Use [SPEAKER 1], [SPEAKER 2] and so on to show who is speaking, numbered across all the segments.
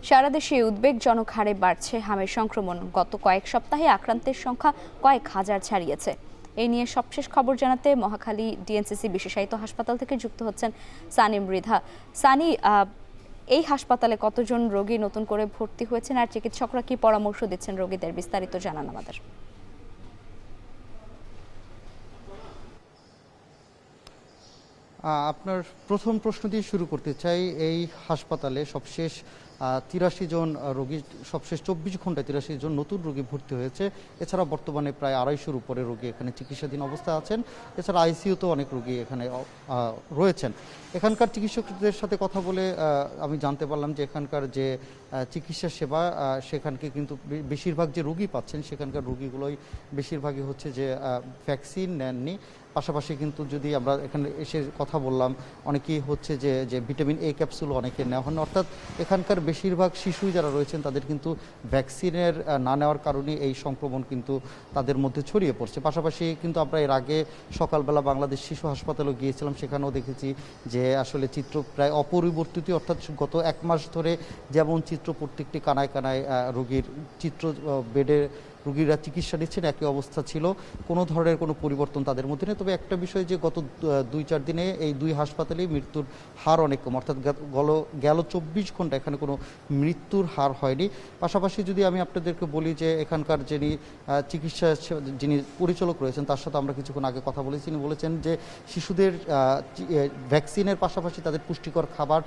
[SPEAKER 1] সারা দেশে উদ্বেগজনক হারে বাড়ছে হামের সংক্রমণ। গত কয়েক সপ্তাহে আক্রান্তের সংখ্যা কয়েক হাজার ছাড়িয়েছে। এই নিয়ে সবশেষ খবর জানাতে মহাখালী ডিএনসিসি বিশেষায়িত হাসপাতাল থেকে যুক্ত হচ্ছেন সানি মৃধা। সানি, এই হাসপাতালে কতজন রোগী নতুন করে ভর্তি হয়েছেন আর চিকিৎসকরা কি পরামর্শ দিচ্ছেন রোগীদের, বিস্তারিত জানান আমাদের।
[SPEAKER 2] আপনার প্রথম প্রশ্ন দিয়ে শুরু করতে চাই। এই হাসপাতালে সবশেষ ৮৩ জন রোগী, সবশেষ ২৪ ঘন্টায় ৮৩ জন নতুন রোগী ভর্তি হয়েছে। এছাড়া বর্তমানে প্রায় ২৫০-র উপরে রোগী এখানে চিকিৎসাধীন অবস্থায় আছেন। এছাড়া আইসিইউতেও অনেক রোগী এখানে রয়েছেন। এখানকার চিকিৎসকদের সাথে কথা বলে আমি জানতে পারলাম যে এখানকার যে চিকিৎসা সেবা, সেখানকে কিন্তু বেশিরভাগ যে রোগী পাচ্ছেন সেখানকার রোগীগুলোই বেশিরভাগই হচ্ছে যে ভ্যাকসিন নেননি। পাশাপাশি কিন্তু যদি আমরা এখানে এসে কথা বললাম, অনেকেই হচ্ছে যে ভিটামিন এ ক্যাপসুল অনেকে নেওয়া হয় না। অর্থাৎ এখানকার বেশিরভাগ শিশুই যারা রয়েছেন তাদের কিন্তু ভ্যাকসিনের না নেওয়ার কারণে এই সংক্রমণ কিন্তু তাদের মধ্যে ছড়িয়ে পড়ছে। পাশাপাশি কিন্তু আমরা এর আগে সকালবেলা বাংলাদেশ শিশু হাসপাতালেও গিয়েছিলাম, সেখানেও দেখেছি যে আসলে চিত্র প্রায় অপরিবর্তিত। অর্থাৎ গত ১ মাস ধরে যেমন চিত্র প্রত্যেকটি কানায় কানায় রোগীর চিত্র, বেডে রোগীরা চিকিৎসা নিচ্ছেন, একই অবস্থা ছিল, কোনো ধরনের কোনো পরিবর্তন তাদের মধ্যে নেই। তবে একটা বিষয় যে গত ২-৪ দিনে এই দুই হাসপাতালেই মৃত্যুর হার অনেক কম। অর্থাৎ গেল ২৪ ঘন্টা এখানে কোনো মৃত্যুর হার হয়নি। পাশাপাশি যদি আমি আপনাদেরকে বলি যে এখানকার যিনি পরিচালক রয়েছেন তার সাথে আমরা কিছুক্ষণ আগে কথা বলেছি। তিনি বলেছেন যে শিশুদের ভ্যাকসিনের পাশাপাশি তাদের পুষ্টিকর খাবার,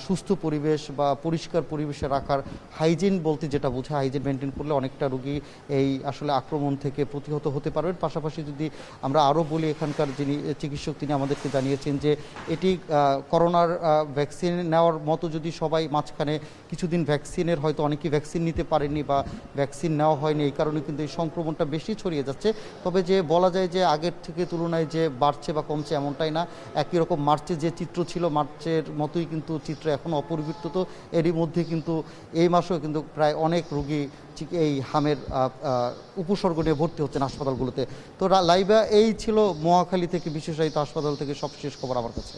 [SPEAKER 2] সুস্থ পরিবেশ বা পরিষ্কার পরিবেশে রাখার, হাইজিন বলতে যেটা বোঝায়, হাইজিন মেনটেন করলে অনেকটা রোগী এই আসলে আক্রমণ থেকে প্রতিহত হতে পারবেন। পাশাপাশি যদি আমরা আরও বলি, এখানকার যিনি চিকিৎসক তিনি আমাদেরকে জানিয়েছেন যে এটি করোনার ভ্যাকসিন নেওয়ার মতো, যদি সবাই মাঝখানে কিছুদিন ভ্যাকসিনের হয়তো অনেকেই ভ্যাকসিন নিতে পারেননি বা ভ্যাকসিন নেওয়া হয়নি, এই কারণে কিন্তু এই সংক্রমণটা বেশি ছড়িয়ে যাচ্ছে। তবে যে বলা যায় যে আগের থেকে তুলনায় যে বাড়ছে বা কমছে এমনটাই না। একই রকম মার্চে যে চিত্র ছিল, মার্চের মতোই কিন্তু চিত্র এখনও অপরিবর্তিত। এরই মধ্যে কিন্তু এই মাসেও কিন্তু প্রায় অনেক রোগী এই হামের উপসর্গ নিয়ে ভর্তি হচ্ছেন হাসপাতালগুলোতে। তো লাইভা, এই ছিল মহাখালী থেকে বিশেষায়িত হাসপাতাল থেকে সবশেষ খবর আমার কাছে।